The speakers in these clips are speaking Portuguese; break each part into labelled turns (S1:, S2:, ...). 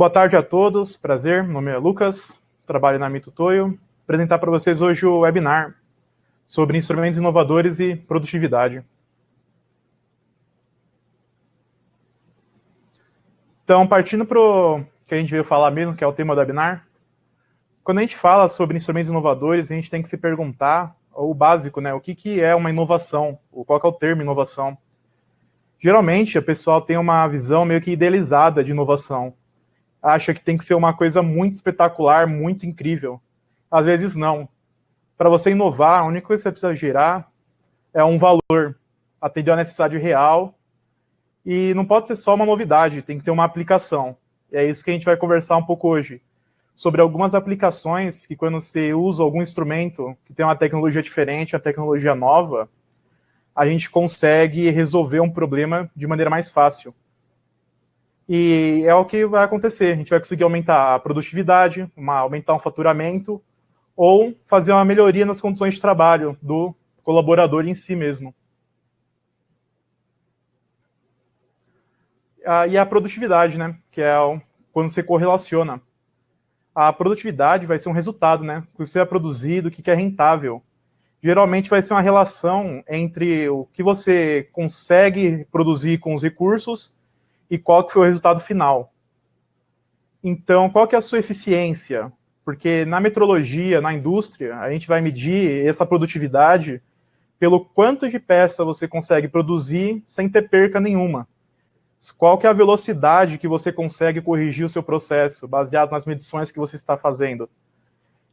S1: Boa tarde a todos, prazer, meu nome é Lucas, trabalho na Mitutoyo. Vou apresentar para vocês hoje o webinar sobre instrumentos inovadores e produtividade. Então, partindo para o que a gente veio falar mesmo, que é o tema do webinar, quando a gente fala sobre instrumentos inovadores, a gente tem que se perguntar o básico, né? O que é uma inovação? Qual que é o termo inovação? Geralmente, a pessoa tem uma visão meio que idealizada de inovação. Acha que tem que ser uma coisa muito espetacular, muito incrível. Às vezes não. Para você inovar, a única coisa que você precisa gerar é um valor, atender a necessidade real, e não pode ser só uma novidade, tem que ter uma aplicação. E é isso que a gente vai conversar um pouco hoje, sobre algumas aplicações que quando você usa algum instrumento que tem uma tecnologia diferente, uma tecnologia nova, a gente consegue resolver um problema de maneira mais fácil. E é o que vai acontecer. A gente vai conseguir aumentar a produtividade, aumentar um faturamento, ou fazer uma melhoria nas condições de trabalho do colaborador em si mesmo. E a produtividade, né? Que é quando você correlaciona. A produtividade vai ser um resultado, né? O que você vai produzir, do que é rentável. Geralmente vai ser uma relação entre o que você consegue produzir com os recursos e qual que foi o resultado final. Então, qual que é a sua eficiência? Porque na metrologia, na indústria, a gente vai medir essa produtividade pelo quanto de peça você consegue produzir sem ter perca nenhuma. Qual que é a velocidade que você consegue corrigir o seu processo, baseado nas medições que você está fazendo.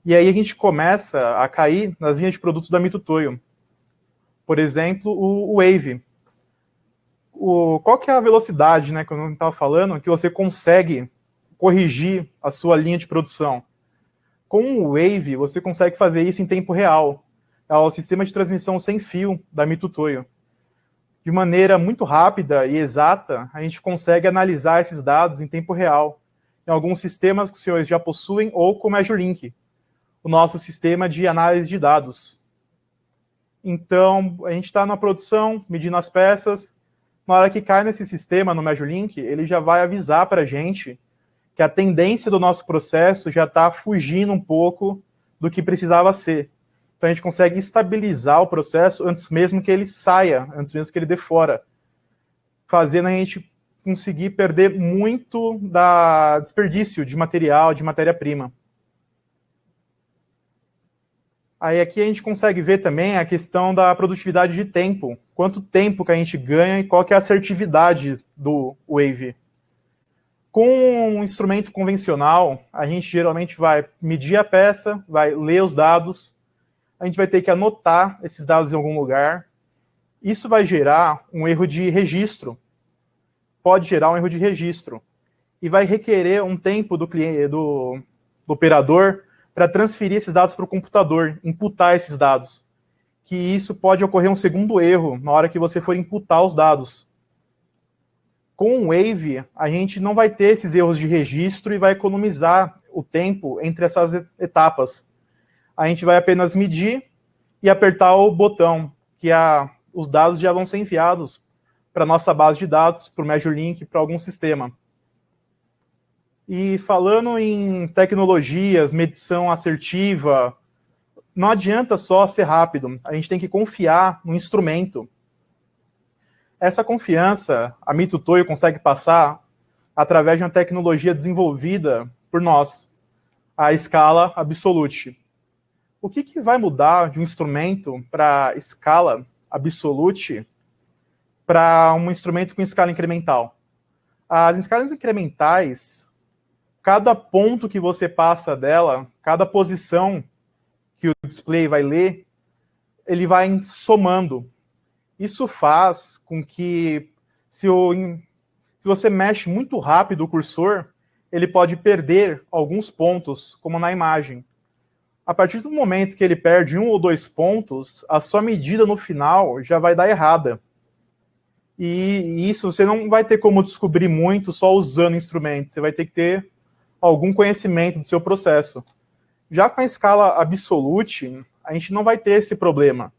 S1: E aí a gente começa a cair nas linhas de produtos da Mitutoyo. Por exemplo, o Wave. Qual que é a velocidade, né, que eu não estava falando, que você consegue corrigir a sua linha de produção? Com o Wave, você consegue fazer isso em tempo real. É o sistema de transmissão sem fio da Mitutoyo. De maneira muito rápida e exata, a gente consegue analisar esses dados em tempo real, em alguns sistemas que os senhores já possuem, ou como é o Link, o nosso sistema de análise de dados. Então, a gente está na produção, medindo as peças. Na hora que cai nesse sistema, no MeasureLink, ele já vai avisar para a gente que a tendência do nosso processo já está fugindo um pouco do que precisava ser. Então, a gente consegue estabilizar o processo antes mesmo que ele saia, antes mesmo que ele dê fora, fazendo a gente conseguir perder muito da desperdício de material, de matéria-prima. Aí aqui a gente consegue ver também a questão da produtividade de tempo. Quanto tempo que a gente ganha e qual que é a assertividade do Wave. Com um instrumento convencional, a gente geralmente vai medir a peça, vai ler os dados, a gente vai ter que anotar esses dados em algum lugar. Isso vai gerar um erro de registro. Pode gerar um erro de registro. E vai requerer um tempo do operador para transferir esses dados para o computador, imputar esses dados. Que isso pode ocorrer um segundo erro na hora que você for imputar os dados. Com o Wave, a gente não vai ter esses erros de registro e vai economizar o tempo entre essas etapas. A gente vai apenas medir e apertar o botão, que os dados já vão ser enviados para a nossa base de dados, para o MeasureLink, para algum sistema. E falando em tecnologias, medição assertiva, não adianta só ser rápido, a gente tem que confiar no instrumento. Essa confiança, a Mitutoyo consegue passar através de uma tecnologia desenvolvida por nós, a escala Absolute. O que vai mudar de um instrumento para escala Absolute para um instrumento com escala incremental? As escalas incrementais, cada ponto que você passa dela, cada posição que o display vai ler, ele vai somando. Isso faz com que, se você mexe muito rápido o cursor, ele pode perder alguns pontos, como na imagem. A partir do momento que ele perde 1 ou 2 pontos, a sua medida no final já vai dar errada. E isso você não vai ter como descobrir muito só usando instrumentos, você vai ter que ter algum conhecimento do seu processo. Já com a escala Absolute, a gente não vai ter esse problema,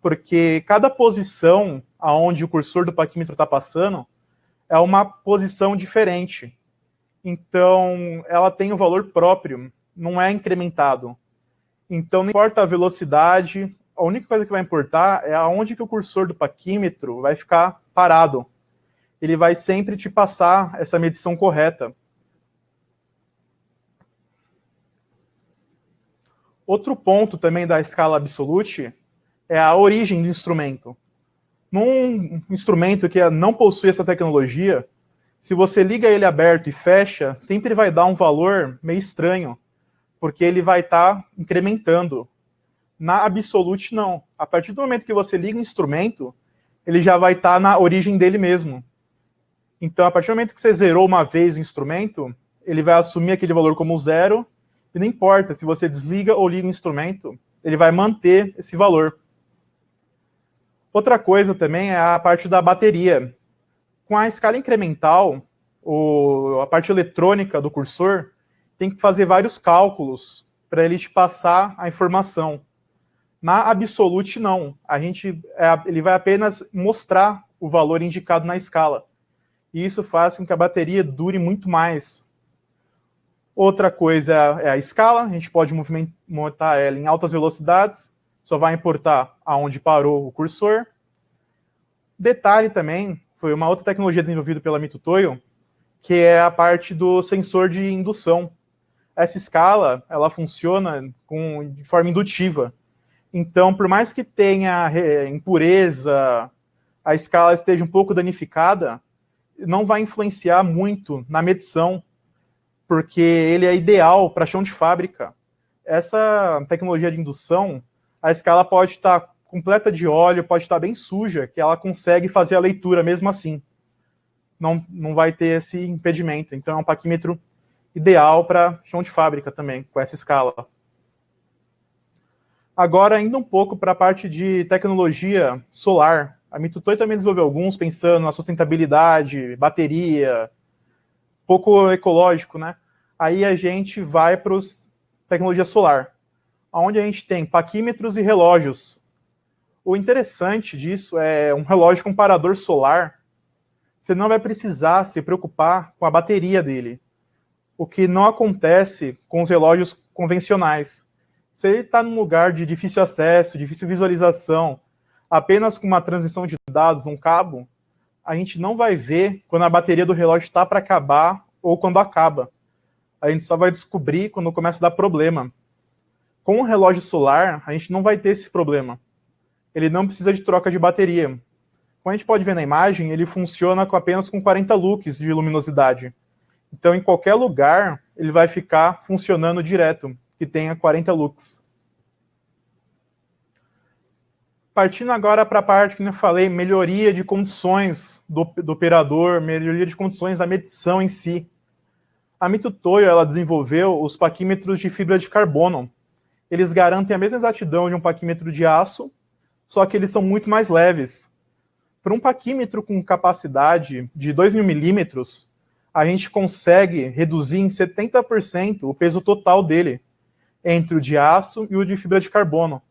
S1: porque cada posição aonde o cursor do paquímetro está passando é uma posição diferente. Então, ela tem um valor próprio, não é incrementado. Então, não importa a velocidade, a única coisa que vai importar é aonde que o cursor do paquímetro vai ficar parado. Ele vai sempre te passar essa medição correta. Outro ponto também da escala absolute é a origem do instrumento. Num instrumento que não possui essa tecnologia, se você liga ele aberto e fecha, sempre vai dar um valor meio estranho, porque ele vai estar incrementando. Na Absolute, não. A partir do momento que você liga o instrumento, ele já vai estar na origem dele mesmo. Então, a partir do momento que você zerou uma vez o instrumento, ele vai assumir aquele valor como zero, e não importa se você desliga ou liga o instrumento, ele vai manter esse valor. Outra coisa também é a parte da bateria. Com a escala incremental, a parte eletrônica do cursor tem que fazer vários cálculos para ele te passar a informação. Na Absolute, não. Ele vai apenas mostrar o valor indicado na escala. E isso faz com que a bateria dure muito mais. Outra coisa é a escala. A gente pode movimentar ela em altas velocidades. Só vai importar aonde parou o cursor. Detalhe também, foi uma outra tecnologia desenvolvida pela Mitutoyo, que é a parte do sensor de indução. Essa escala, ela funciona de forma indutiva. Então, por mais que tenha impureza, a escala esteja um pouco danificada, não vai influenciar muito na medição, porque ele é ideal para chão de fábrica. Essa tecnologia de indução, a escala pode estar completa de óleo, pode estar bem suja, que ela consegue fazer a leitura mesmo assim. Não vai ter esse impedimento. Então, é um paquímetro ideal para chão de fábrica também, com essa escala. Agora, ainda um pouco para a parte de tecnologia solar. A Mitutoyo também desenvolveu alguns, pensando na sustentabilidade, bateria, pouco ecológico, né? Aí a gente vai para tecnologia solar, onde a gente tem paquímetros e relógios. O interessante disso é um relógio comparador solar, você não vai precisar se preocupar com a bateria dele, o que não acontece com os relógios convencionais. Se ele está num lugar de difícil acesso, difícil visualização, apenas com uma transmissão de dados, um cabo, a gente não vai ver quando a bateria do relógio está para acabar ou quando acaba. A gente só vai descobrir quando começa a dar problema. Com o relógio solar, a gente não vai ter esse problema. Ele não precisa de troca de bateria. Como a gente pode ver na imagem, ele funciona apenas com 40 lux de luminosidade. Então, em qualquer lugar, ele vai ficar funcionando direto, que tenha 40 lux. Partindo agora para a parte que eu falei, melhoria de condições do operador, melhoria de condições da medição em si. A Mitutoyo, ela desenvolveu os paquímetros de fibra de carbono. Eles garantem a mesma exatidão de um paquímetro de aço, só que eles são muito mais leves. Para um paquímetro com capacidade de 2.000 milímetros, a gente consegue reduzir em 70% o peso total dele, entre o de aço e o de fibra de carbono,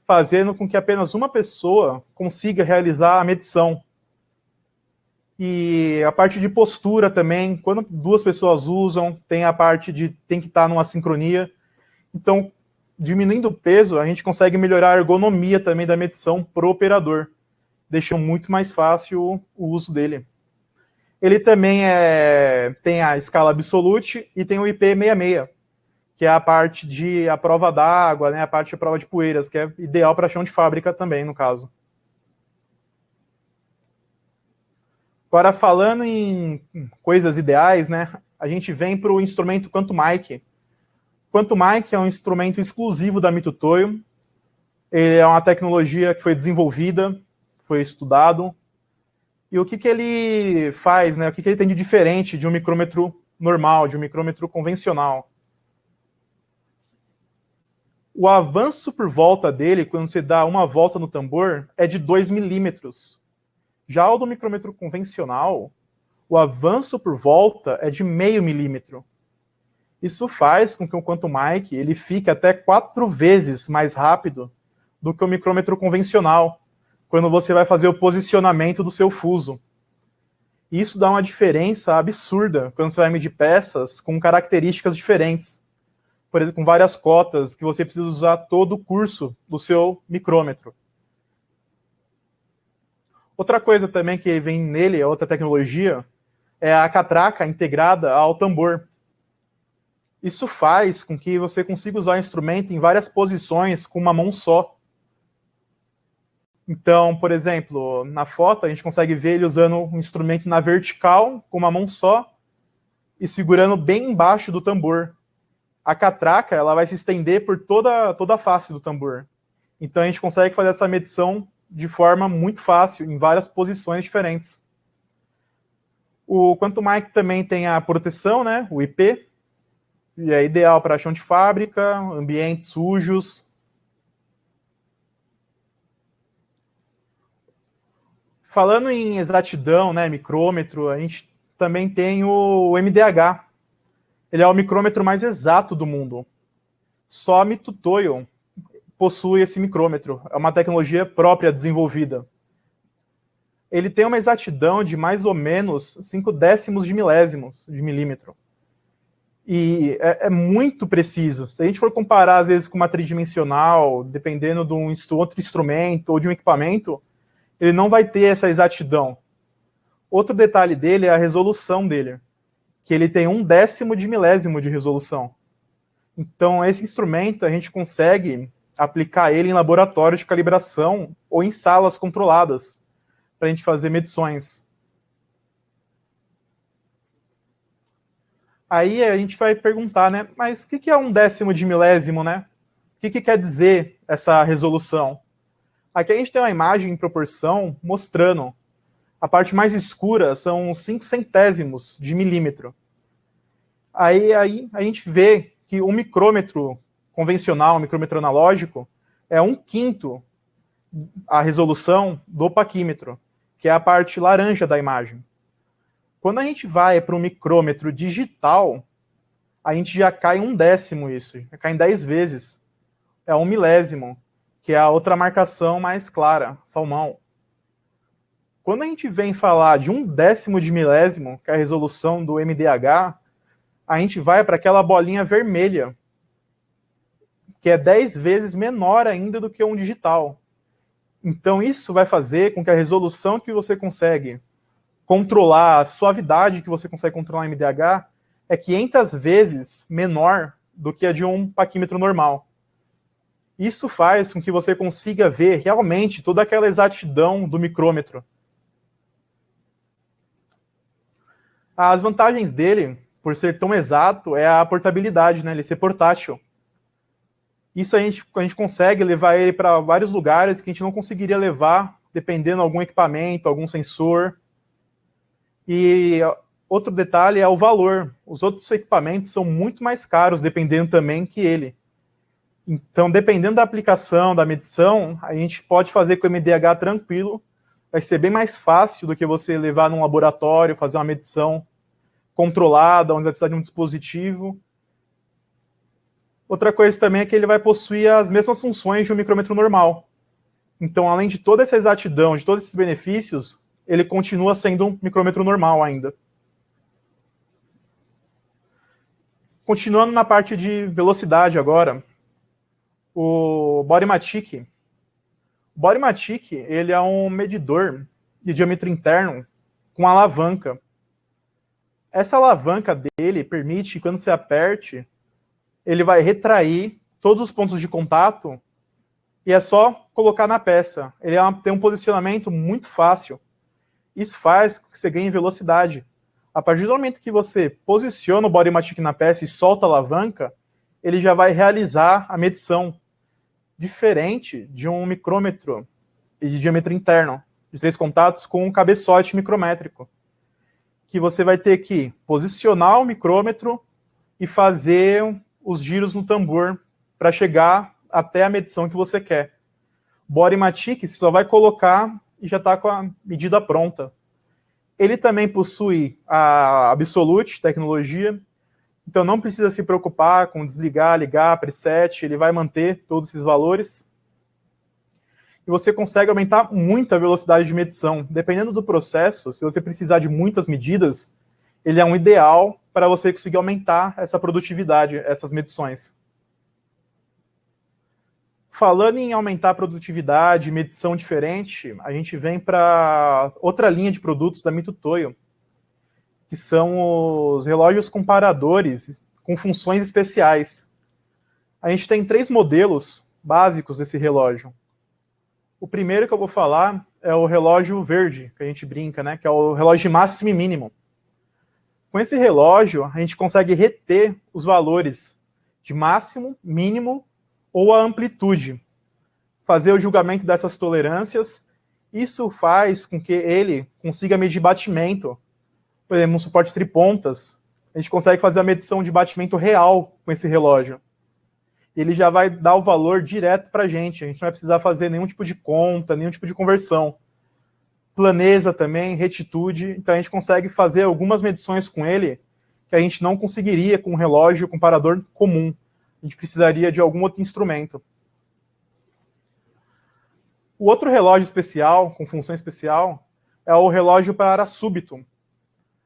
S1: fazendo com que apenas uma pessoa consiga realizar a medição. E a parte de postura também, quando duas pessoas usam, tem a parte de tem que estar numa sincronia. Então, diminuindo o peso, a gente consegue melhorar a ergonomia também da medição para o operador, deixando muito mais fácil o uso dele. Ele também tem a escala Absolute e tem o IP66, que é a parte de a prova d'água, né, a parte de prova de poeiras, que é ideal para chão de fábrica também, no caso. Agora, falando em coisas ideais, né, a gente vem para o instrumento Quantum-Mic. Quantum-Mic é um instrumento exclusivo da Mitutoyo. Ele é uma tecnologia que foi desenvolvida, foi estudado. E o que ele faz, né, o que ele tem de diferente de um micrômetro normal, de um micrômetro convencional? O avanço por volta dele, quando você dá uma volta no tambor, é de 2 milímetros. Já o do micrômetro convencional, o avanço por volta é de 0,5 milímetro. Isso faz com que o Quantum-Mic ele fique até 4 vezes mais rápido do que o micrômetro convencional, quando você vai fazer o posicionamento do seu fuso. E isso dá uma diferença absurda quando você vai medir peças com características diferentes. Por exemplo, com várias cotas que você precisa usar todo o curso do seu micrômetro. Outra coisa também que vem nele, outra tecnologia, é a catraca integrada ao tambor. Isso faz com que você consiga usar o instrumento em várias posições com uma mão só. Então, por exemplo, na foto a gente consegue ver ele usando um instrumento na vertical, com uma mão só, e segurando bem embaixo do tambor. A catraca ela vai se estender por toda a face do tambor. Então a gente consegue fazer essa medição de forma muito fácil, em várias posições diferentes. O Quantum Mic também tem a proteção, né, o IP, e é ideal para chão de fábrica, ambientes sujos. Falando em exatidão, né, micrômetro, a gente também tem o MDH. Ele é o micrômetro mais exato do mundo. Só a Mitutoyo possui esse micrômetro. É uma tecnologia própria desenvolvida. Ele tem uma exatidão de mais ou menos 5/10 de milésimos de milímetro. E é muito preciso. Se a gente for comparar, às vezes, com uma tridimensional, dependendo de um outro instrumento ou de um equipamento, ele não vai ter essa exatidão. Outro detalhe dele é a resolução dele, que ele tem 1/10 de milésimo de resolução. Então, esse instrumento, a gente consegue aplicar ele em laboratórios de calibração ou em salas controladas, para a gente fazer medições. Aí a gente vai perguntar, né, mas o que é 1/10 de milésimo, né? O que quer dizer essa resolução? Aqui a gente tem uma imagem em proporção mostrando. A parte mais escura são 5/100 de milímetro. Aí a gente vê que um micrômetro convencional, um micrômetro analógico, é 1/5 a resolução do paquímetro, que é a parte laranja da imagem. Quando a gente vai para um micrômetro digital, a gente já cai 1/10 isso, já cai em 10 vezes. É 1 milésimo, que é a outra marcação mais clara, salmão. Quando a gente vem falar de 1/10 de milésimo, que é a resolução do MDH, a gente vai para aquela bolinha vermelha, que é 10 vezes menor ainda do que um digital. Então isso vai fazer com que a resolução que você consegue controlar, a suavidade que você consegue controlar no MDH, é 500 vezes menor do que a de um paquímetro normal. Isso faz com que você consiga ver realmente toda aquela exatidão do micrômetro. As vantagens dele, por ser tão exato, é a portabilidade, né? Ele ser portátil. Isso a gente consegue levar ele para vários lugares que a gente não conseguiria levar, dependendo de algum equipamento, algum sensor. E outro detalhe é o valor. Os outros equipamentos são muito mais caros, dependendo também que ele. Então, dependendo da aplicação, da medição, a gente pode fazer com o MDH tranquilo. Vai ser bem mais fácil do que você levar num laboratório, fazer uma medição controlada, onde vai precisar de um dispositivo. Outra coisa também é que ele vai possuir as mesmas funções de um micrômetro normal. Então, além de toda essa exatidão, de todos esses benefícios, ele continua sendo um micrômetro normal ainda. Continuando na parte de velocidade agora, o Bodymatic. O Bodymatic, ele é um medidor de diâmetro interno com alavanca. Essa alavanca dele permite que quando você aperte, ele vai retrair todos os pontos de contato e é só colocar na peça. Ele tem um posicionamento muito fácil. Isso faz com que você ganhe velocidade. A partir do momento que você posiciona o Bodymatic na peça e solta a alavanca, ele já vai realizar a medição. Diferente de um micrômetro de diâmetro interno, de 3 contatos com um cabeçote micrométrico, que você vai ter que posicionar o micrômetro e fazer os giros no tambor para chegar até a medição que você quer. Bodymatic você só vai colocar e já está com a medida pronta. Ele também possui a Absolute tecnologia, então não precisa se preocupar com desligar, ligar, preset, ele vai manter todos esses valores. e você consegue aumentar muito a velocidade de medição. Dependendo do processo, se você precisar de muitas medidas, ele é um ideal para você conseguir aumentar essa produtividade, essas medições. Falando em aumentar a produtividade, medição diferente, a gente vem para outra linha de produtos da Mito Toyo, que são os relógios comparadores com funções especiais. A gente tem 3 modelos básicos desse relógio. O primeiro que eu vou falar é o relógio verde, que a gente brinca, né? Que é o relógio de máximo e mínimo. Com esse relógio, a gente consegue reter os valores de máximo, mínimo ou a amplitude. Fazer o julgamento dessas tolerâncias. Isso faz com que ele consiga medir batimento. Por exemplo, um suporte tripontas, a gente consegue fazer a medição de batimento real com esse relógio. Ele já vai dar o valor direto para a gente não vai precisar fazer nenhum tipo de conta, nenhum tipo de conversão. Planeza também, retitude, então a gente consegue fazer algumas medições com ele que a gente não conseguiria com um relógio comparador comum. A gente precisaria de algum outro instrumento. O outro relógio especial, com função especial, é o relógio para súbito.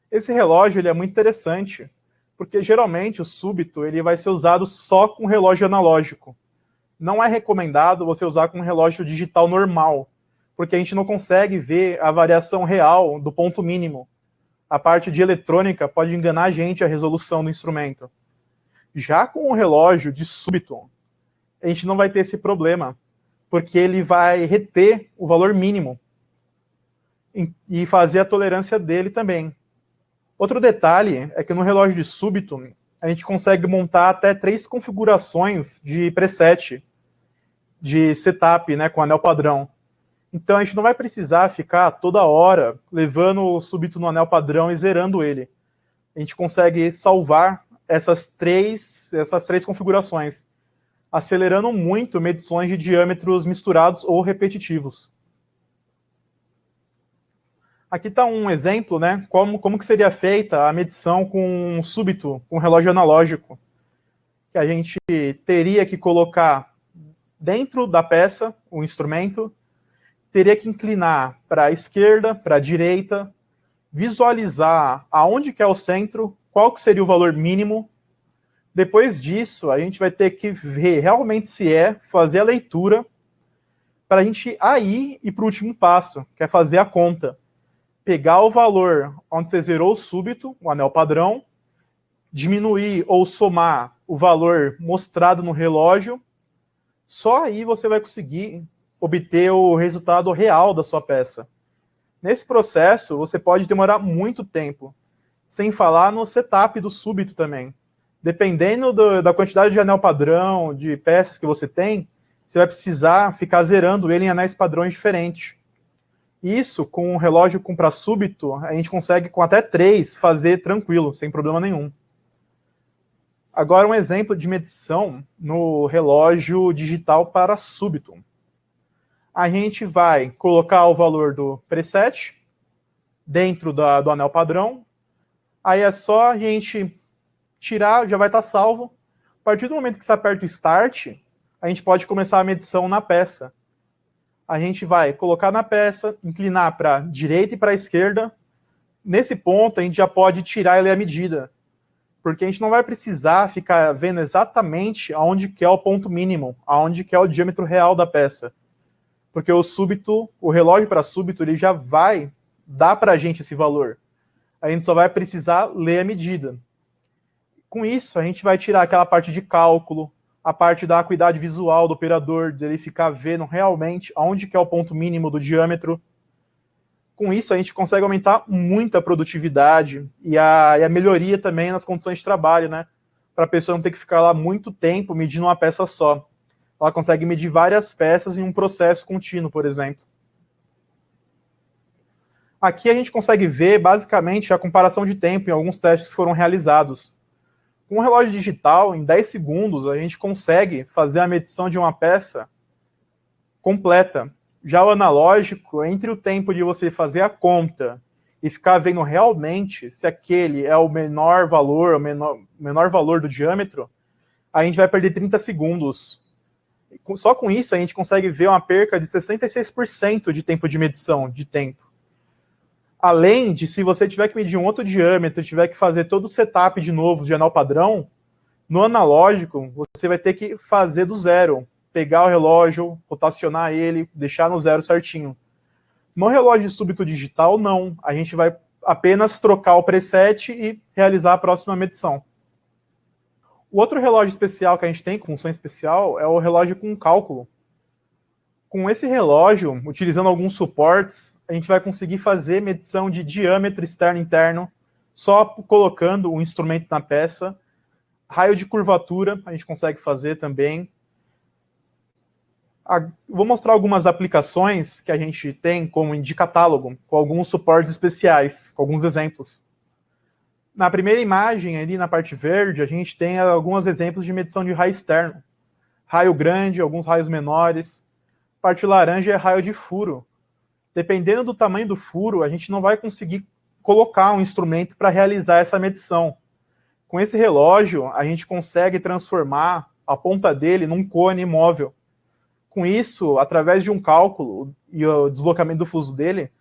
S1: Esse relógio ele é muito interessante, porque geralmente o súbito ele vai ser usado só com relógio analógico. Não é recomendado você usar com um relógio digital normal, porque a gente não consegue ver a variação real do ponto mínimo. A parte de eletrônica pode enganar a gente a resolução do instrumento. Já com o relógio de súbito, a gente não vai ter esse problema, porque ele vai reter o valor mínimo e fazer a tolerância dele também. Outro detalhe é que no relógio de súbito, a gente consegue montar até 3 configurações de preset, de setup, né, com anel padrão. Então a gente não vai precisar ficar toda hora levando o súbito no anel padrão e zerando ele. A gente consegue salvar essas três configurações, acelerando muito medições de diâmetros misturados ou repetitivos. Aqui está um exemplo, né, como que seria feita a medição com um súbito, com um relógio analógico, que a gente teria que colocar dentro da peça o instrumento, teria que inclinar para a esquerda, para a direita, visualizar aonde que é o centro, qual que seria o valor mínimo. Depois disso, a gente vai ter que ver realmente se fazer a leitura, para a gente aí ir para o último passo, que é fazer a conta. Pegar o valor onde você zerou o súbito, o anel padrão, diminuir ou somar o valor mostrado no relógio, só aí você vai conseguir obter o resultado real da sua peça. Nesse processo, você pode demorar muito tempo, sem falar no setup do súbito também. Dependendo da quantidade de anel padrão, de peças que você tem, você vai precisar ficar zerando ele em anéis padrões diferentes. Isso, com um relógio com para súbito, a gente consegue com até 3 fazer tranquilo, sem problema nenhum. Agora um exemplo de medição no relógio digital para súbito. A gente vai colocar o valor do preset dentro do anel padrão. Aí é só a gente tirar, já vai estar salvo. A partir do momento que você aperta o Start, a gente pode começar a medição na peça. A gente vai colocar na peça, inclinar para a direita e para a esquerda. Nesse ponto, a gente já pode tirar ele a medida, porque a gente não vai precisar ficar vendo exatamente aonde que é o ponto mínimo, aonde que é o diâmetro real da peça. Porque o relógio para súbito, ele já vai dar para a gente esse valor. A gente só vai precisar ler a medida. Com isso, a gente vai tirar aquela parte de cálculo, a parte da acuidade visual do operador, dele ficar vendo realmente aonde que é o ponto mínimo do diâmetro. Com isso, a gente consegue aumentar muito a produtividade e a melhoria também nas condições de trabalho, né? Para a pessoa não ter que ficar lá muito tempo medindo uma peça só. Ela consegue medir várias peças em um processo contínuo, por exemplo. Aqui a gente consegue ver, basicamente, a comparação de tempo em alguns testes que foram realizados. Com um relógio digital, em 10 segundos, a gente consegue fazer a medição de uma peça completa. Já o analógico, entre o tempo de você fazer a conta e ficar vendo realmente se aquele é o menor valor, o menor valor do diâmetro, a gente vai perder 30 segundos. Só com isso a gente consegue ver uma perca de 66% de tempo de medição, de tempo. Além de, se você tiver que medir um outro diâmetro, tiver que fazer todo o setup de novo de anel padrão, no analógico você vai ter que fazer do zero. Pegar o relógio, rotacionar ele, deixar no zero certinho. No relógio súbito digital, não. A gente vai apenas trocar o preset e realizar a próxima medição. O outro relógio especial que a gente tem, com função especial, é o relógio com cálculo. Com esse relógio, utilizando alguns suportes, a gente vai conseguir fazer medição de diâmetro externo e interno, só colocando o instrumento na peça. Raio de curvatura, a gente consegue fazer também. Vou mostrar algumas aplicações que a gente tem como de catálogo, com alguns suportes especiais, com alguns exemplos. Na primeira imagem, ali na parte verde, a gente tem alguns exemplos de medição de raio externo. Raio grande, alguns raios menores. Parte laranja é raio de furo. Dependendo do tamanho do furo, a gente não vai conseguir colocar um instrumento para realizar essa medição. Com esse relógio, a gente consegue transformar a ponta dele num cone móvel. Com isso, através de um cálculo e o deslocamento do fuso dele,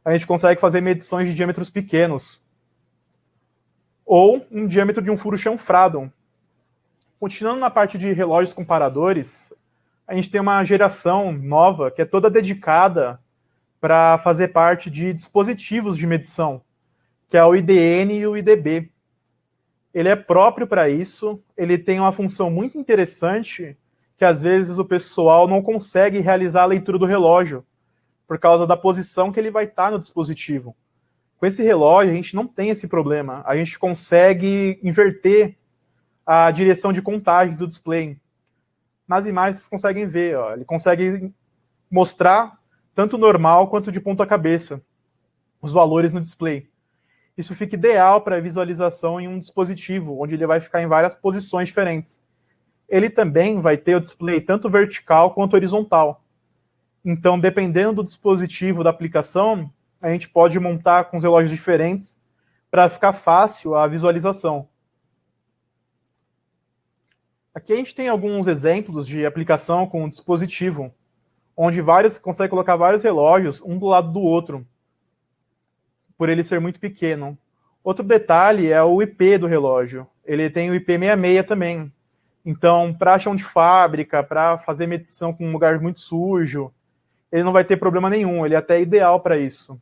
S1: a gente consegue fazer medições de diâmetros pequenos. Ou um diâmetro de um furo chanfrado. Continuando na parte de relógios comparadores, a gente tem uma geração nova que é toda dedicada para fazer parte de dispositivos de medição, que é o IDN e o IDB. Ele é próprio para isso, ele tem uma função muito interessante, que às vezes o pessoal não consegue realizar a leitura do relógio, por causa da posição que ele vai estar no dispositivo. Com esse relógio, a gente não tem esse problema. A gente consegue inverter a direção de contagem do display. Nas imagens, vocês conseguem ver, ó, ele consegue mostrar tanto normal quanto de ponta cabeça os valores no display. Isso fica ideal para visualização em um dispositivo, onde ele vai ficar em várias posições diferentes. Ele também vai ter o display tanto vertical quanto horizontal. Então, dependendo do dispositivo da aplicação, a gente pode montar com os relógios diferentes para ficar fácil a visualização. Aqui a gente tem alguns exemplos de aplicação com um dispositivo, onde consegue colocar vários relógios, um do lado do outro, por ele ser muito pequeno. Outro detalhe é o IP do relógio. Ele tem o IP66 também. Então, para chão de fábrica, para fazer medição com um lugar muito sujo, ele não vai ter problema nenhum, ele é até ideal para isso.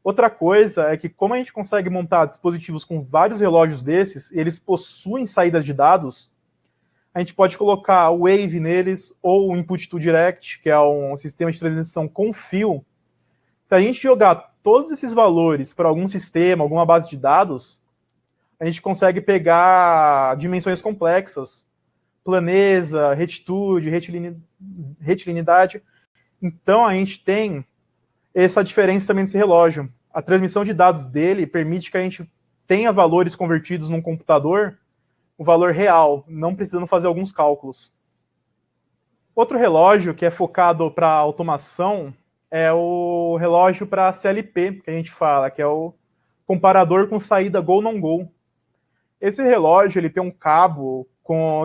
S1: Outra coisa é que, como a gente consegue montar dispositivos com vários relógios desses, eles possuem saída de dados, a gente pode colocar o Wave neles, ou o Input to Direct, que é um sistema de transmissão com fio. Se a gente jogar todos esses valores para algum sistema, alguma base de dados, a gente consegue pegar dimensões complexas, planeza, retitude, retilinidade. Então, a gente tem essa diferença também desse relógio. A transmissão de dados dele permite que a gente tenha valores convertidos num computador, o valor real, não precisando fazer alguns cálculos. Outro relógio que é focado para automação é o relógio para CLP, que a gente fala, que é o comparador com saída Go-Non-Go. Esse relógio ele tem um cabo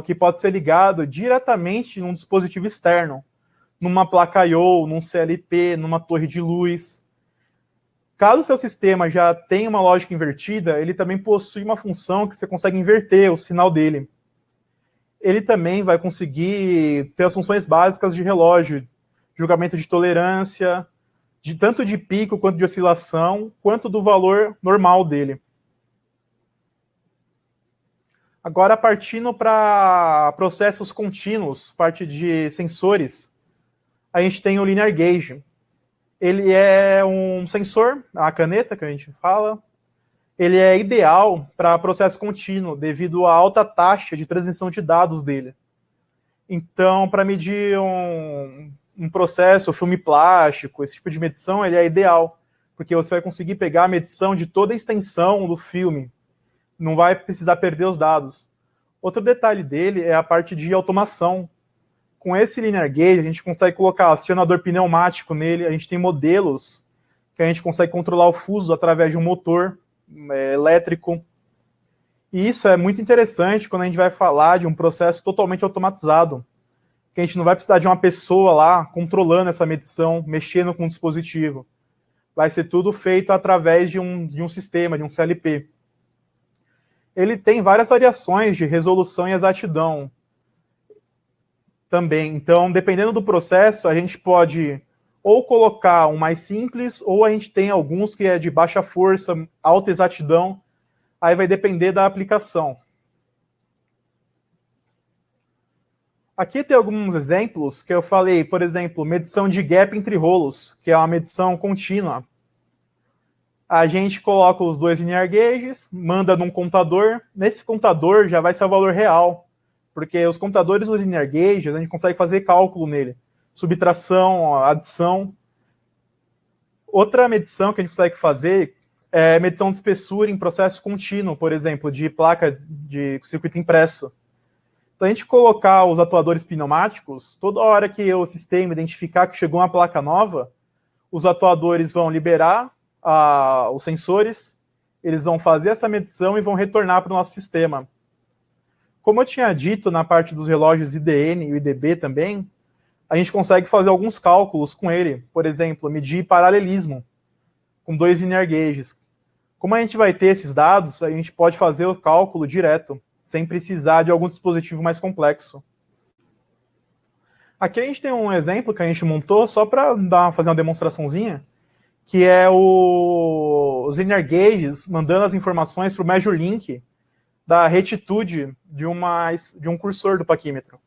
S1: que pode ser ligado diretamente num dispositivo externo, numa placa I/O, num CLP, numa torre de luz. Caso o seu sistema já tenha uma lógica invertida, ele também possui uma função que você consegue inverter o sinal dele. Ele também vai conseguir ter as funções básicas de relógio, julgamento de tolerância, tanto de pico quanto de oscilação, quanto do valor normal dele. Agora, partindo para processos contínuos, parte de sensores, a gente tem o Linear Gauge. Ele é um sensor, a caneta que a gente fala. Ele é ideal para processo contínuo, devido à alta taxa de transmissão de dados dele. Então, para medir um processo, filme plástico, esse tipo de medição, ele é ideal, porque você vai conseguir pegar a medição de toda a extensão do filme. Não vai precisar perder os dados. Outro detalhe dele é a parte de automação. Com esse Linear Gauge, a gente consegue colocar acionador pneumático nele, a gente tem modelos que a gente consegue controlar o fuso através de um motor elétrico. E isso é muito interessante quando a gente vai falar de um processo totalmente automatizado, que a gente não vai precisar de uma pessoa lá controlando essa medição, mexendo com o dispositivo. Vai ser tudo feito através de um sistema, de um CLP. Ele tem várias variações de resolução e exatidão também. Então, dependendo do processo, a gente pode ou colocar um mais simples, ou a gente tem alguns que é de baixa força, alta exatidão. Aí vai depender da aplicação. Aqui tem alguns exemplos que eu falei, por exemplo, medição de gap entre rolos, que é uma medição contínua. A gente coloca os dois linear gauges, manda num contador. Nesse contador já vai ser o valor real, porque os contadores dos linear gauges, a gente consegue fazer cálculo nele. Subtração, adição. Outra medição que a gente consegue fazer é medição de espessura em processo contínuo, por exemplo, de placa de circuito impresso. Se a gente colocar os atuadores pneumáticos, toda hora que o sistema identificar que chegou uma placa nova, os atuadores vão liberar os sensores, eles vão fazer essa medição e vão retornar para o nosso sistema. Como eu tinha dito na parte dos relógios IDN e IDB também, a gente consegue fazer alguns cálculos com ele. Por exemplo, medir paralelismo com dois linear gauges. Como a gente vai ter esses dados, a gente pode fazer o cálculo direto, sem precisar de algum dispositivo mais complexo. Aqui a gente tem um exemplo que a gente montou só para fazer uma demonstraçãozinha, que é os linear gauges mandando as informações para o measure link da retitude de um cursor do paquímetro.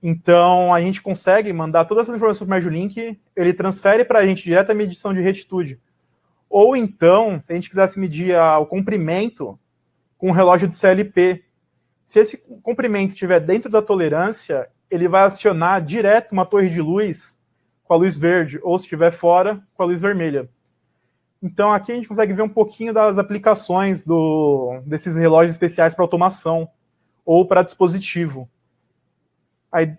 S1: Então, a gente consegue mandar todas essas informações para o measure link, ele transfere para a gente direto a medição de retitude. Ou então, se a gente quisesse medir o comprimento com um relógio de CLP, se esse comprimento estiver dentro da tolerância, ele vai acionar direto uma torre de luz com a luz verde, ou se estiver fora, com a luz vermelha. Então, aqui a gente consegue ver um pouquinho das aplicações desses relógios especiais para automação ou para dispositivo. Aí,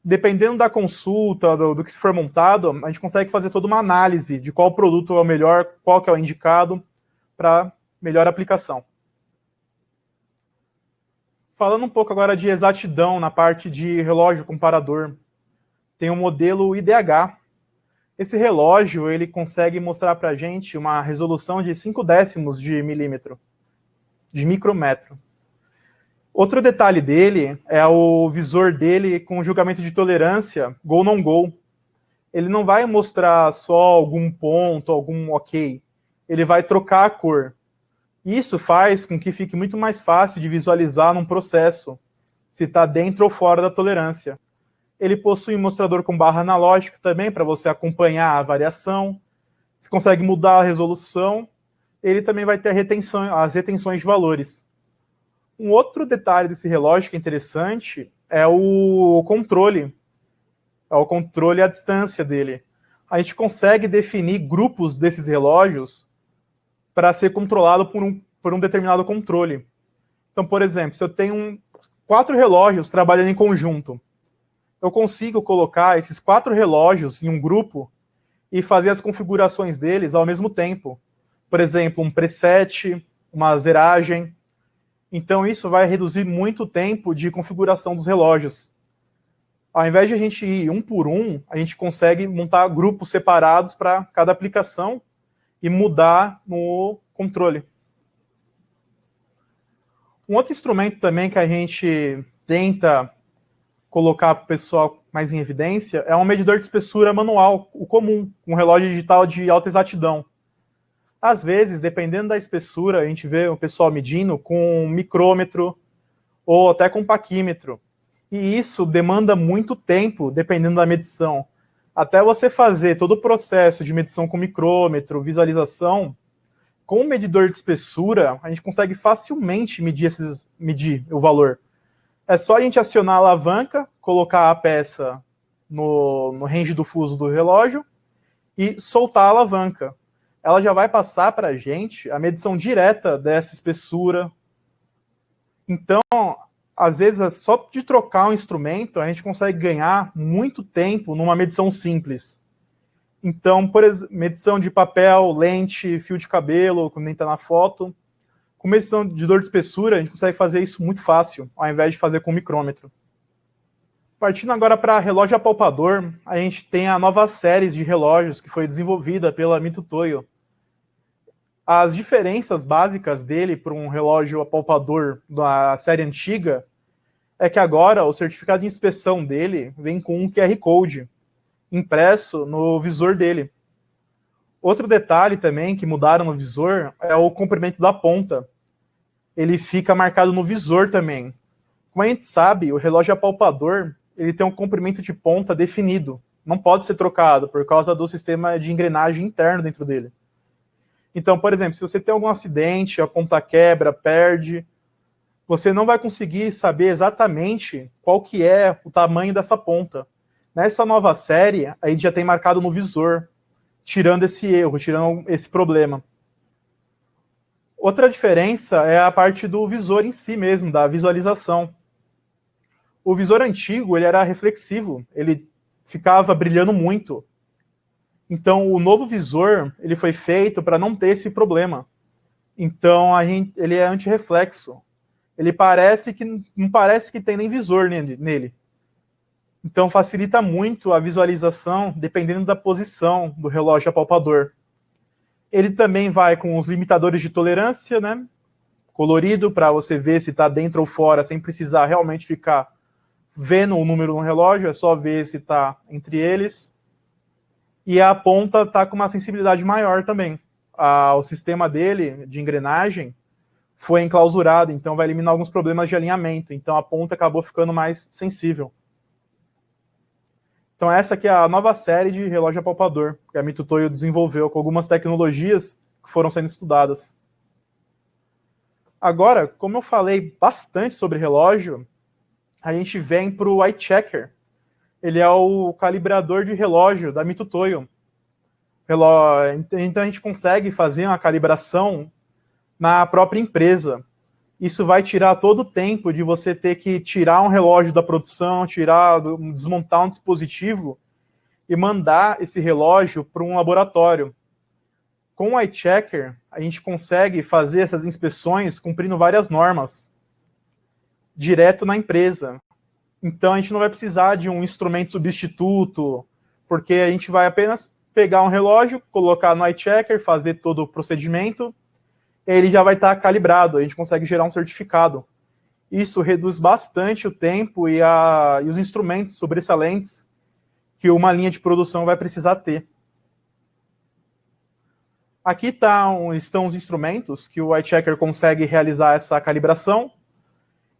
S1: dependendo da consulta, do que for montado, a gente consegue fazer toda uma análise de qual produto é o melhor, qual que é o indicado para melhor aplicação. Falando um pouco agora de exatidão na parte de relógio comparador, tem o modelo IDH. Esse relógio ele consegue mostrar para a gente uma resolução de 5 décimos de milímetro, de micrômetro. Outro detalhe dele é o visor dele com julgamento de tolerância, go, não go. Ele não vai mostrar só algum ponto, algum ok. Ele vai trocar a cor. Isso faz com que fique muito mais fácil de visualizar num processo, se está dentro ou fora da tolerância. Ele possui um mostrador com barra analógica também, para você acompanhar a variação. Você consegue mudar a resolução. Ele também vai ter as retenções de valores. Um outro detalhe desse relógio que é interessante é o controle. É o controle à distância dele. A gente consegue definir grupos desses relógios para ser controlado por um determinado controle. Então, por exemplo, se eu tenho 4 relógios trabalhando em conjunto, eu consigo colocar esses 4 relógios em um grupo e fazer as configurações deles ao mesmo tempo. Por exemplo, um preset, uma zeragem. Então, isso vai reduzir muito o tempo de configuração dos relógios. Ao invés de a gente ir um por um, a gente consegue montar grupos separados para cada aplicação e mudar no controle. Um outro instrumento também que a gente tenta colocar para o pessoal mais em evidência é um medidor de espessura manual, o comum, um relógio digital de alta exatidão. Às vezes, dependendo da espessura, a gente vê o pessoal medindo com um micrômetro ou até com um paquímetro. E isso demanda muito tempo, dependendo da medição. Até você fazer todo o processo de medição com micrômetro, visualização, com o medidor de espessura, a gente consegue facilmente medir o valor. É só a gente acionar a alavanca, colocar a peça no range do fuso do relógio e soltar a alavanca. Ela já vai passar para a gente a medição direta dessa espessura. Então, às vezes, só de trocar um instrumento, a gente consegue ganhar muito tempo numa medição simples. Então, por exemplo, medição de papel, lente, fio de cabelo, como nem está na foto. Com medição de dor de espessura, a gente consegue fazer isso muito fácil, ao invés de fazer com micrômetro. Partindo agora para relógio apalpador, a gente tem a nova série de relógios que foi desenvolvida pela Mito Toyo. As diferenças básicas dele para um relógio apalpador da série antiga é que agora o certificado de inspeção dele vem com um QR Code impresso no visor dele. Outro detalhe também que mudaram no visor é o comprimento da ponta. Ele fica marcado no visor também. Como a gente sabe, o relógio apalpador ele tem um comprimento de ponta definido. Não pode ser trocado por causa do sistema de engrenagem interno dentro dele. Então, por exemplo, se você tem algum acidente, a ponta quebra, perde, você não vai conseguir saber exatamente qual que é o tamanho dessa ponta. Nessa nova série, a gente já tem marcado no visor, tirando esse erro, tirando esse problema. Outra diferença é a parte do visor em si mesmo, da visualização. O visor antigo ele era reflexivo, ele ficava brilhando muito. Então, o novo visor ele foi feito para não ter esse problema. Então, ele é anti-reflexo. Ele não parece que tem nem visor nele. Então, facilita muito a visualização, dependendo da posição do relógio apalpador. Ele também vai com os limitadores de tolerância, né? Colorido, para você ver se está dentro ou fora, sem precisar realmente ficar vendo o número no relógio, é só ver se está entre eles. E a ponta está com uma sensibilidade maior também. O sistema dele, de engrenagem, foi enclausurado, então vai eliminar alguns problemas de alinhamento. Então a ponta acabou ficando mais sensível. Então essa aqui é a nova série de relógio apalpador que a Mito Toyo desenvolveu com algumas tecnologias que foram sendo estudadas. Agora, como eu falei bastante sobre relógio, a gente vem para o Eye-Checker. Ele é o calibrador de relógio da Mito Toyo. Então a gente consegue fazer uma calibração na própria empresa. Isso vai tirar todo o tempo de você ter que tirar um relógio da produção, desmontar um dispositivo e mandar esse relógio para um laboratório. Com o Eye-Checker, a gente consegue fazer essas inspeções cumprindo várias normas, direto na empresa. Então a gente não vai precisar de um instrumento substituto, porque a gente vai apenas pegar um relógio, colocar no Eye-Checker, fazer todo o procedimento, ele já vai estar calibrado, a gente consegue gerar um certificado. Isso reduz bastante o tempo e os instrumentos sobressalentes que uma linha de produção vai precisar ter. Aqui estão os instrumentos que o Eye-Checker consegue realizar essa calibração.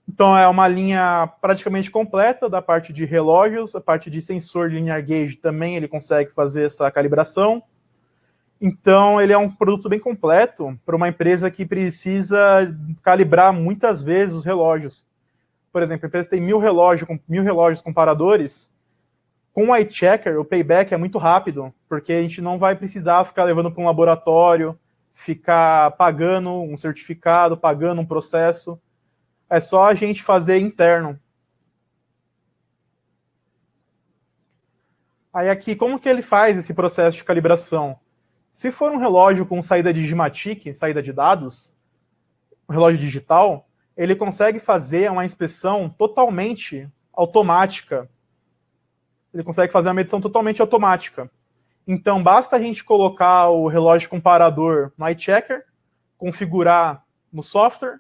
S1: Então é uma linha praticamente completa da parte de relógios, a parte de sensor de linear gauge também ele consegue fazer essa calibração. Então, ele é um produto bem completo para uma empresa que precisa calibrar muitas vezes os relógios. Por exemplo, a empresa tem 1.000 relógios comparadores. Com o Eye-Checker, o payback é muito rápido, porque a gente não vai precisar ficar levando para um laboratório, ficar pagando um certificado, pagando um processo. É só a gente fazer interno. Aí aqui, como que ele faz esse processo de calibração? Se for um relógio com saída Digimatic, saída de dados, um relógio digital, ele consegue fazer uma inspeção totalmente automática. Ele consegue fazer uma medição totalmente automática. Então, basta a gente colocar o relógio comparador no Eye-Checker, configurar no software,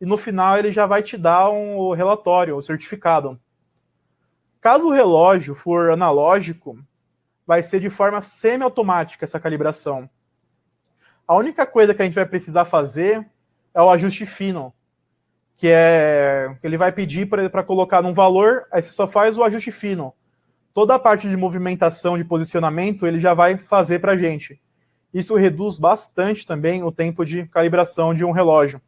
S1: e no final ele já vai te dar o relatório, o certificado. Caso o relógio for analógico, vai ser de forma semi-automática essa calibração. A única coisa que a gente vai precisar fazer é o ajuste fino, que ele vai pedir para colocar num valor, aí você só faz o ajuste fino. Toda a parte de movimentação, de posicionamento, ele já vai fazer para a gente. Isso reduz bastante também o tempo de calibração de um relógio.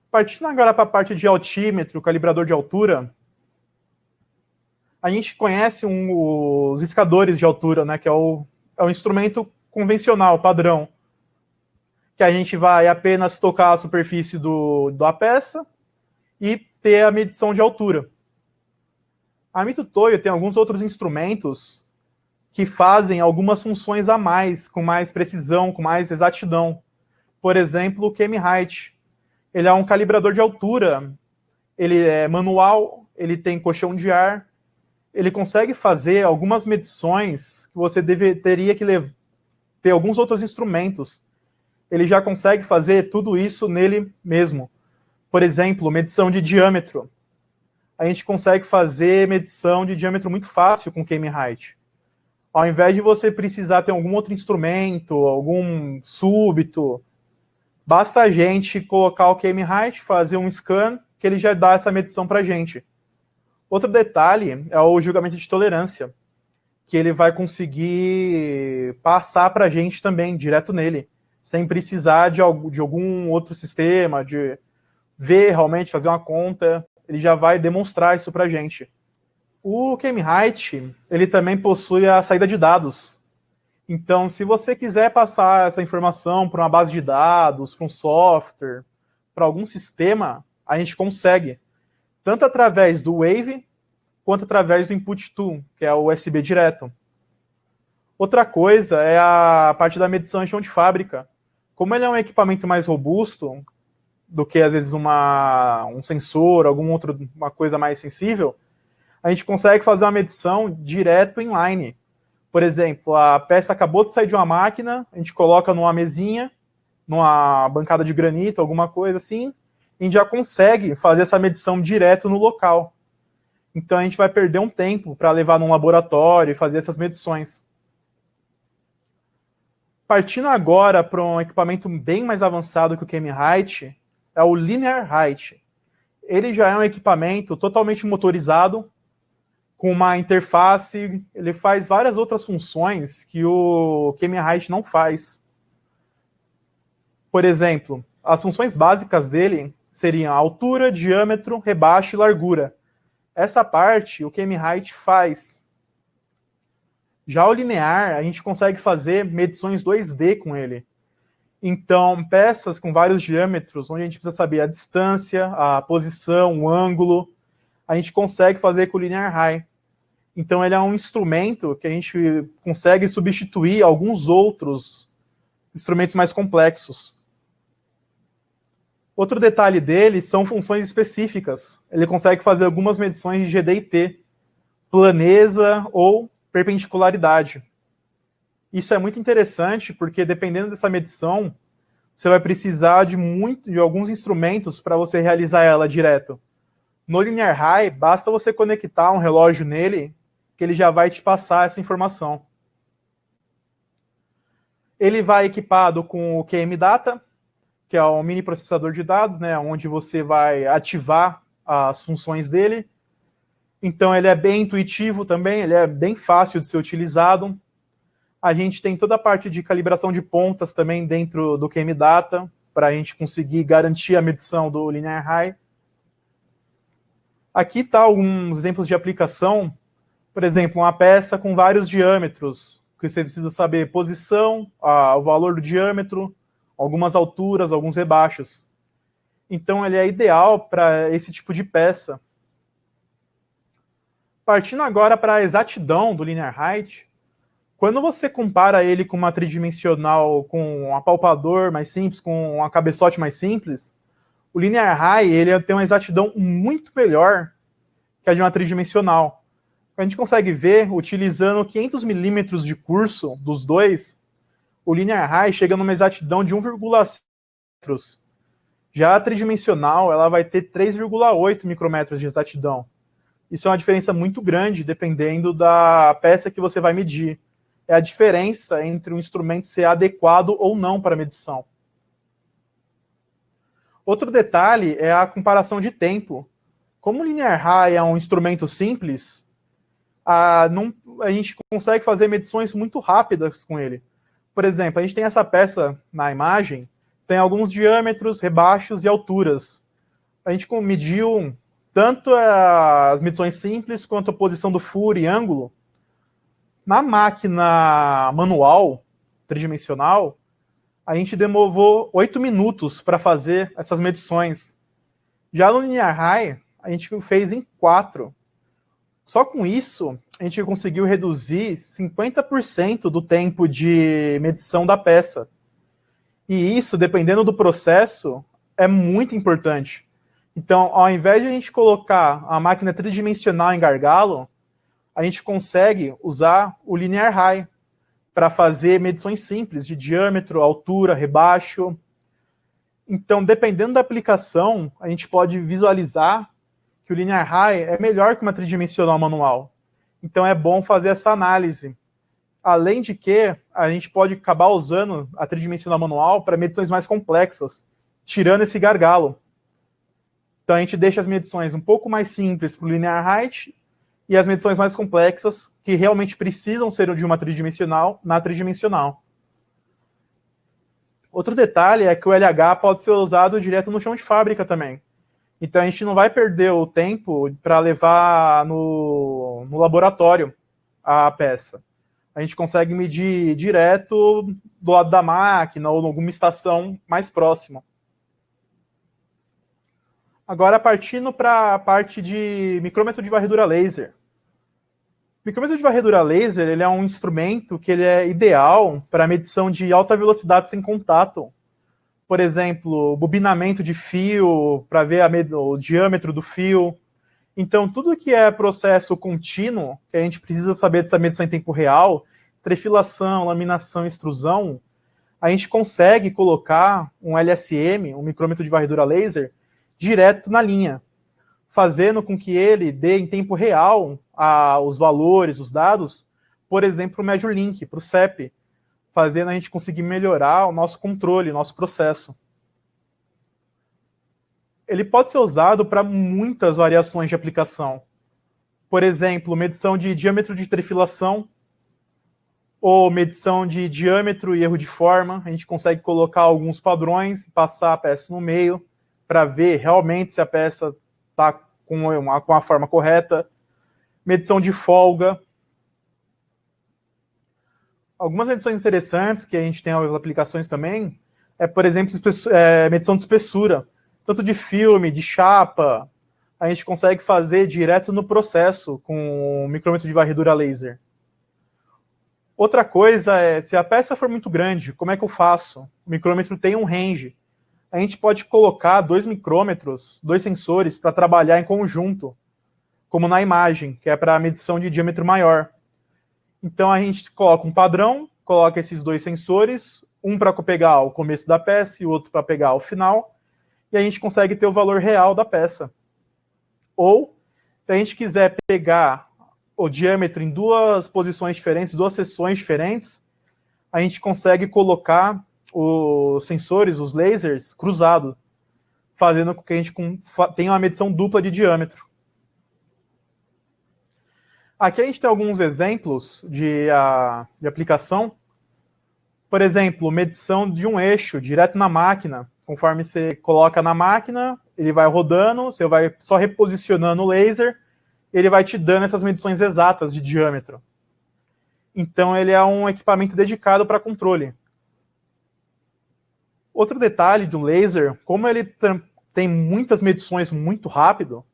S1: Partindo agora para a parte de altímetro, calibrador de altura, a gente conhece os escadores de altura, né, que é o instrumento convencional, padrão, que a gente vai apenas tocar a superfície da peça e ter a medição de altura. A Mito Toyo tem alguns outros instrumentos que fazem algumas funções a mais, com mais precisão, com mais exatidão. Por exemplo, o Kemi Height. Ele é um calibrador de altura, ele é manual, ele tem colchão de ar, ele consegue fazer algumas medições que você teria que ter alguns outros instrumentos. Ele já consegue fazer tudo isso nele mesmo. Por exemplo, medição de diâmetro. A gente consegue fazer medição de diâmetro muito fácil com o Cam-Height. Ao invés de você precisar ter algum outro instrumento, algum súbito, basta a gente colocar o Cam-Height, fazer um scan, que ele já dá essa medição para a gente. Outro detalhe é o julgamento de tolerância, que ele vai conseguir passar para a gente também, direto nele, sem precisar de algum outro sistema, de ver realmente, fazer uma conta, ele já vai demonstrar isso para a gente. O Cam-Height, ele também possui a saída de dados. Então, se você quiser passar essa informação para uma base de dados, para um software, para algum sistema, a gente consegue. Tanto através do Wave, quanto através do Input Tool, que é o USB direto. Outra coisa é a parte da medição em chão de fábrica. Como ele é um equipamento mais robusto do que, às vezes, um sensor, uma coisa mais sensível, a gente consegue fazer uma medição direto inline. Por exemplo, a peça acabou de sair de uma máquina, a gente coloca numa mesinha, numa bancada de granito, alguma coisa assim, e a gente já consegue fazer essa medição direto no local. Então a gente vai perder um tempo para levar num laboratório e fazer essas medições. Partindo agora para um equipamento bem mais avançado que o Cam-Height, é o Linear Height. Ele já é um equipamento totalmente motorizado, com uma interface, ele faz várias outras funções que o Cam-Height não faz. Por exemplo, as funções básicas dele seriam altura, diâmetro, rebaixo e largura. Essa parte o Cam-Height faz. Já o linear, a gente consegue fazer medições 2D com ele. Então, peças com vários diâmetros, onde a gente precisa saber a distância, a posição, o ângulo, a gente consegue fazer com o Linear High. Então, ele é um instrumento que a gente consegue substituir alguns outros instrumentos mais complexos. Outro detalhe dele são funções específicas. Ele consegue fazer algumas medições de GD&T, planeza ou perpendicularidade. Isso é muito interessante porque, dependendo dessa medição, você vai precisar de alguns instrumentos para você realizar ela direto. No Linear High, basta você conectar um relógio nele, que ele já vai te passar essa informação. Ele vai equipado com o QM-Data, que é um mini processador de dados, né, onde você vai ativar as funções dele. Então, ele é bem intuitivo também, ele é bem fácil de ser utilizado. A gente tem toda a parte de calibração de pontas também dentro do QM-Data, para a gente conseguir garantir a medição do Linear High. Aqui está alguns exemplos de aplicação. Por exemplo, uma peça com vários diâmetros, que você precisa saber posição, o valor do diâmetro, algumas alturas, alguns rebaixos. Então, ele é ideal para esse tipo de peça. Partindo agora para a exatidão do Linear Height, quando você compara ele com uma tridimensional, com um apalpador mais simples, com uma cabeçote mais simples, o Linear High ele tem uma exatidão muito melhor que a de uma tridimensional. A gente consegue ver, utilizando 500 milímetros de curso dos dois, o Linear High chega numa exatidão de 1,6. Já a tridimensional ela vai ter 3,8 micrômetros de exatidão. Isso é uma diferença muito grande, dependendo da peça que você vai medir. É a diferença entre um instrumento ser adequado ou não para a medição. Outro detalhe é a comparação de tempo. Como o Linear High é um instrumento simples, a gente consegue fazer medições muito rápidas com ele. Por exemplo, a gente tem essa peça na imagem, tem alguns diâmetros, rebaixos e alturas. A gente mediu tanto as medições simples quanto a posição do furo e ângulo. Na máquina manual, tridimensional, a gente demorou 8 minutos para fazer essas medições. Já no Linear High, a gente fez em 4. Só com isso, a gente conseguiu reduzir 50% do tempo de medição da peça. E isso, dependendo do processo, é muito importante. Então, ao invés de a gente colocar a máquina tridimensional em gargalo, a gente consegue usar o linear high para fazer medições simples de diâmetro, altura, rebaixo. Então, dependendo da aplicação, a gente pode visualizar que o linear high é melhor que uma tridimensional manual. Então, é bom fazer essa análise. Além de que, a gente pode acabar usando a tridimensional manual para medições mais complexas, tirando esse gargalo. Então, a gente deixa as medições um pouco mais simples para o linear height e as medições mais complexas, que realmente precisam ser de uma tridimensional, na tridimensional. Outro detalhe é que o LH pode ser usado direto no chão de fábrica também. Então, a gente não vai perder o tempo para levar no laboratório a peça. A gente consegue medir direto do lado da máquina ou em alguma estação mais próxima. Agora, partindo para a parte de micrômetro de varredura laser. O micrômetro de varredura laser ele é um instrumento que ele é ideal para medição de alta velocidade sem contato. Por exemplo, bobinamento de fio, para ver o diâmetro do fio. Então, tudo que é processo contínuo, que a gente precisa saber dessa medição em tempo real, trefilação, laminação, extrusão, a gente consegue colocar um LSM, um micrômetro de varredura laser, direto na linha, fazendo com que ele dê em tempo real os valores, os dados, por exemplo, para o MediaLink, para o CEP, fazendo a gente conseguir melhorar o nosso controle, o nosso processo. Ele pode ser usado para muitas variações de aplicação. Por exemplo, medição de diâmetro de trefilação, ou medição de diâmetro e erro de forma. A gente consegue colocar alguns padrões, passar a peça no meio, para ver realmente se a peça está com a forma correta. Medição de folga. Algumas medições interessantes que a gente tem as aplicações também é, por exemplo, medição de espessura. Tanto de filme, de chapa, a gente consegue fazer direto no processo com o micrômetro de varredura laser. Outra coisa é, se a peça for muito grande, como é que eu faço? O micrômetro tem um range. A gente pode colocar 2 micrômetros, 2 sensores, para trabalhar em conjunto, como na imagem, que é para medição de diâmetro maior. Então a gente coloca um padrão, coloca esses 2 sensores, um para pegar o começo da peça e o outro para pegar o final, e a gente consegue ter o valor real da peça. Ou, se a gente quiser pegar o diâmetro em 2 posições diferentes, 2 seções diferentes, a gente consegue colocar os sensores, os lasers, cruzados, fazendo com que a gente tenha uma medição dupla de diâmetro. Aqui a gente tem alguns exemplos de aplicação. Por exemplo, medição de um eixo direto na máquina. Conforme você coloca na máquina, ele vai rodando, você vai só reposicionando o laser, ele vai te dando essas medições exatas de diâmetro. Então, ele é um equipamento dedicado para controle. Outro detalhe do laser, como ele tem muitas medições muito rápido,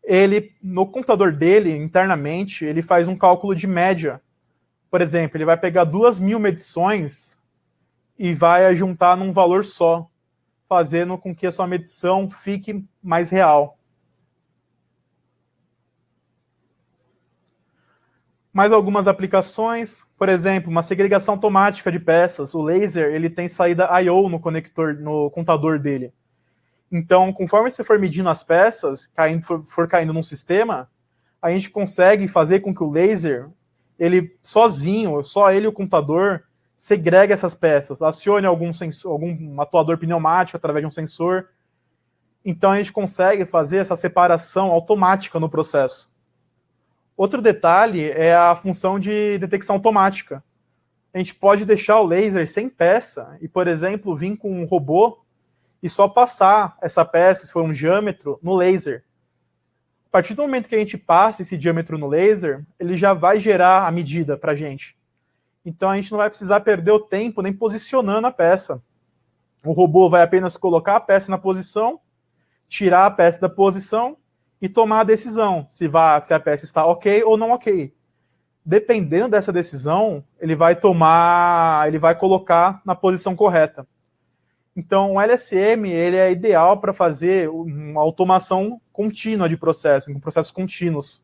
S1: ele, no computador dele, internamente, ele faz um cálculo de média. Por exemplo, ele vai pegar 2.000 medições e vai juntar num valor só, fazendo com que a sua medição fique mais real. Mais algumas aplicações, por exemplo, uma segregação automática de peças. O laser ele tem saída I/O no conector, no computador dele. Então, conforme você for medindo as peças, for caindo num sistema, a gente consegue fazer com que o laser, ele sozinho, só ele e o computador, segregue essas peças, acione algum atuador pneumático através de um sensor. Então, a gente consegue fazer essa separação automática no processo. Outro detalhe é a função de detecção automática. A gente pode deixar o laser sem peça e, por exemplo, vir com um robô e só passar essa peça, se for um diâmetro, no laser. A partir do momento que a gente passa esse diâmetro no laser, ele já vai gerar a medida para a gente. Então a gente não vai precisar perder o tempo nem posicionando a peça. O robô vai apenas colocar a peça na posição, tirar a peça da posição e tomar a decisão se a peça está ok ou não ok. Dependendo dessa decisão, ele vai colocar na posição correta. Então, o LSM ele é ideal para fazer uma automação contínua de processo, com processos contínuos.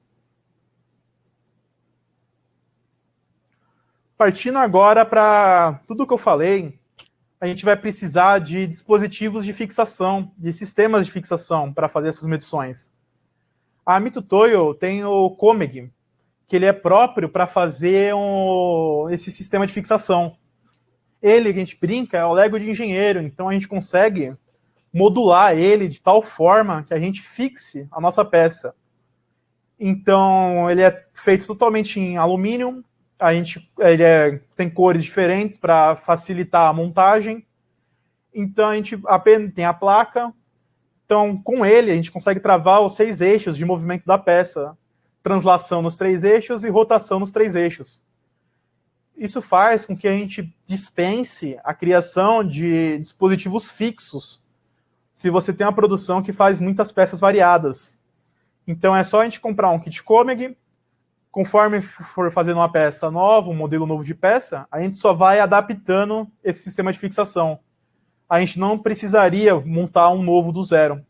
S1: Partindo agora para tudo que eu falei, a gente vai precisar de dispositivos de fixação, de sistemas de fixação para fazer essas medições. A Mitutoyo tem o COMEG, que ele é próprio para fazer esse sistema de fixação. Ele, que a gente brinca, é o Lego de engenheiro, então a gente consegue modular ele de tal forma que a gente fixe a nossa peça. Então, ele é feito totalmente em alumínio, tem cores diferentes para facilitar a montagem. Então, a gente apenas tem a placa. Então, com ele, a gente consegue travar os 6 eixos de movimento da peça. Translação nos 3 eixos e rotação nos 3 eixos. Isso faz com que a gente dispense a criação de dispositivos fixos, se você tem uma produção que faz muitas peças variadas. Então é só a gente comprar um kit COMEG, conforme for fazendo uma peça nova, um modelo novo de peça, a gente só vai adaptando esse sistema de fixação. A gente não precisaria montar um novo do zero.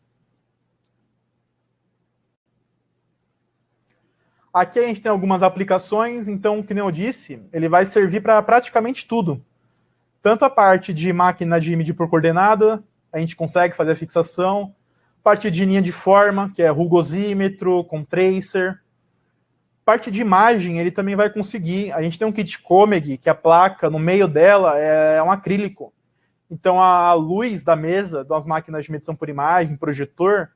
S1: Aqui a gente tem algumas aplicações, então, que nem eu disse, ele vai servir para praticamente tudo. Tanto a parte de máquina de medir por coordenada, a gente consegue fazer a fixação, parte de linha de forma, que é rugosímetro, com tracer. Parte de imagem, ele também vai conseguir. A gente tem um kit COMEG, que a placa, no meio dela, é um acrílico. Então, a luz da mesa, das máquinas de medição por imagem, projetor,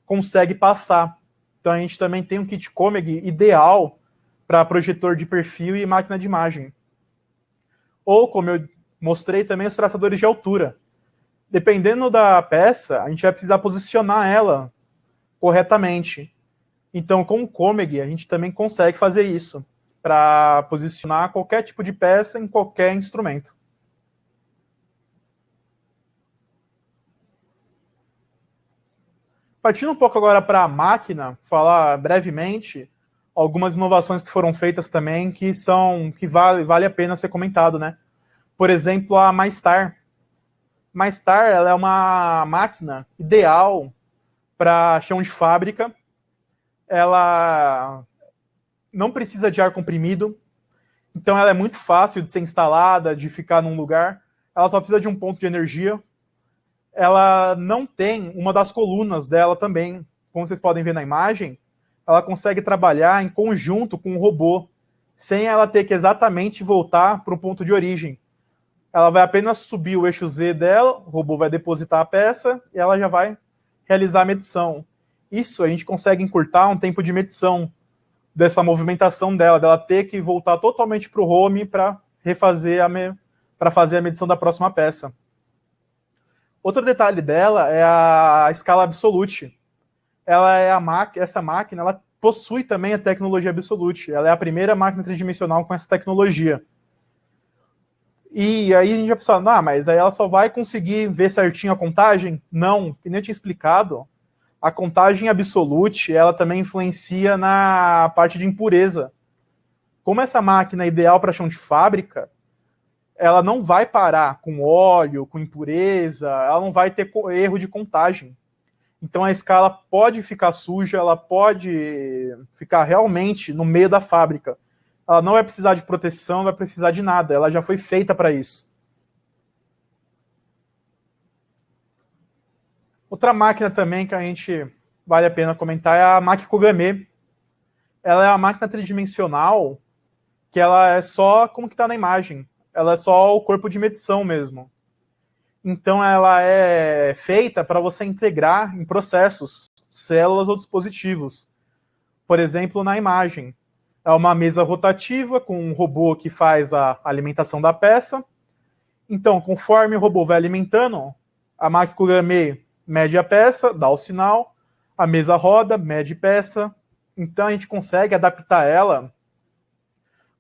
S1: consegue passar. Então, a gente também tem um kit COMEG ideal para projetor de perfil e máquina de imagem. Ou, como eu mostrei, também os traçadores de altura. Dependendo da peça, a gente vai precisar posicionar ela corretamente. Então, com o COMEG, a gente também consegue fazer isso, para posicionar qualquer tipo de peça em qualquer instrumento. Partindo um pouco agora para a máquina, falar brevemente algumas inovações que foram feitas também que vale a pena ser comentado, né? Por exemplo, a MyStar. MyStar, ela é uma máquina ideal para chão de fábrica. Ela não precisa de ar comprimido, então ela é muito fácil de ser instalada, de ficar num lugar. Ela só precisa de um ponto de energia. Ela não tem uma das colunas dela também. Como vocês podem ver na imagem, ela consegue trabalhar em conjunto com o robô, sem ela ter que exatamente voltar para o ponto de origem. Ela vai apenas subir o eixo Z dela, o robô vai depositar a peça e ela já vai realizar a medição. Isso a gente consegue encurtar um tempo de medição dessa movimentação dela ter que voltar totalmente para o home para fazer a medição da próxima peça. Outro detalhe dela é a escala Absolute. Essa máquina ela possui também a tecnologia Absolute. Ela é a primeira máquina tridimensional com essa tecnologia. E aí a gente vai pensar, mas aí ela só vai conseguir ver certinho a contagem? Não, que nem eu tinha explicado, a contagem Absolute, ela também influencia na parte de impureza. Como essa máquina é ideal para chão de fábrica, ela não vai parar com óleo, com impureza, ela não vai ter erro de contagem. Então a escala pode ficar suja, ela pode ficar realmente no meio da fábrica. Ela não vai precisar de proteção, não vai precisar de nada, ela já foi feita para isso. Outra máquina também que a gente vale a pena comentar é a Maki Kogame. Ela é uma máquina tridimensional que ela é só como que está na imagem. Ela é só o corpo de medição mesmo. Então ela é feita para você integrar em processos, células ou dispositivos. Por exemplo, na imagem. É uma mesa rotativa com um robô que faz a alimentação da peça. Então, conforme o robô vai alimentando, a Maki Kogame mede a peça, dá o sinal, a mesa roda, mede peça. Então a gente consegue adaptar ela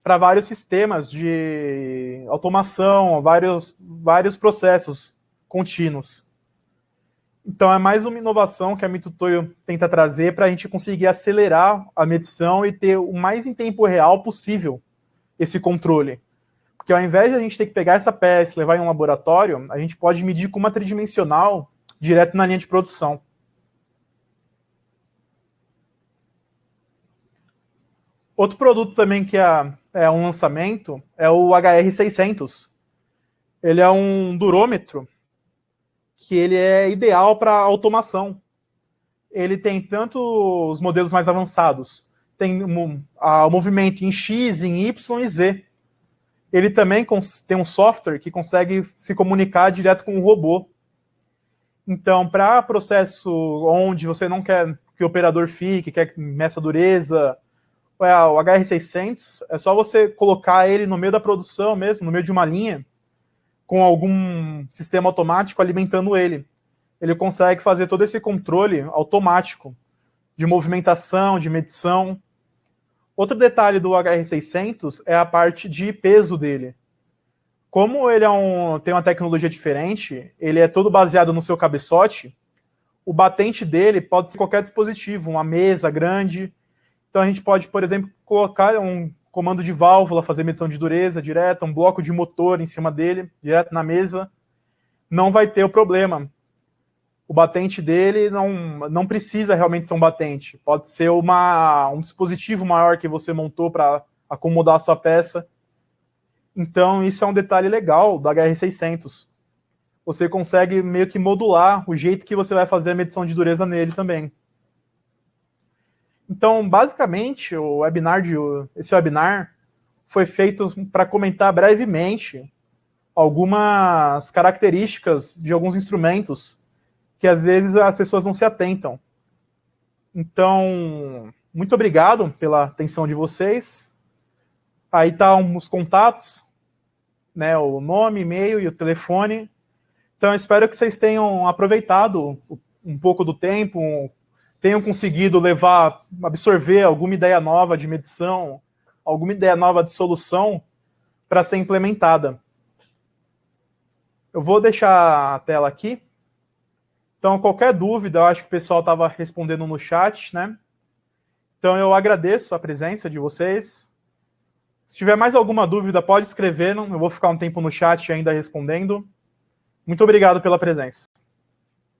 S1: para vários sistemas de automação, vários processos contínuos. Então é mais uma inovação que a Mitutoyo tenta trazer para a gente conseguir acelerar a medição e ter o mais em tempo real possível esse controle. Porque Porque ao invés de a gente ter que pegar essa peça e levar em um laboratório, a gente pode medir com uma tridimensional direto na linha de produção. Outro produto também que é um lançamento é o HR600. Ele é um durômetro que ele é ideal para automação. Ele tem tanto os modelos mais avançados, tem o movimento em X, em Y e Z. Ele também tem um software que consegue se comunicar direto com o robô. Então, para processo onde você não quer que o operador fique, quer que meça a dureza, o HR600, é só você colocar ele no meio da produção mesmo, no meio de uma linha, com algum sistema automático alimentando ele. Ele consegue fazer todo esse controle automático de movimentação, de medição. Outro detalhe do HR600 é a parte de peso dele. Como ele tem uma tecnologia diferente, ele é todo baseado no seu cabeçote, o batente dele pode ser qualquer dispositivo, uma mesa grande. Então a gente pode, por exemplo, colocar um comando de válvula, fazer medição de dureza direta, um bloco de motor em cima dele, direto na mesa. Não vai ter o problema. O batente dele não precisa realmente ser um batente. Pode ser um dispositivo maior que você montou para acomodar a sua peça. Então, isso é um detalhe legal do HR600. Você consegue meio que modular o jeito que você vai fazer a medição de dureza nele também. Então, basicamente, esse webinar foi feito para comentar brevemente algumas características de alguns instrumentos que às vezes as pessoas não se atentam. Então, muito obrigado pela atenção de vocês. Aí estão os contatos, né, o nome, e-mail e o telefone. Então, eu espero que vocês tenham aproveitado um pouco do tempo, tenham conseguido absorver alguma ideia nova de medição, alguma ideia nova de solução para ser implementada. Eu vou deixar a tela aqui. Então, qualquer dúvida, eu acho que o pessoal estava respondendo no chat, né? Então, eu agradeço a presença de vocês. Se tiver mais alguma dúvida, pode escrever. Eu vou ficar um tempo no chat ainda respondendo. Muito obrigado pela presença.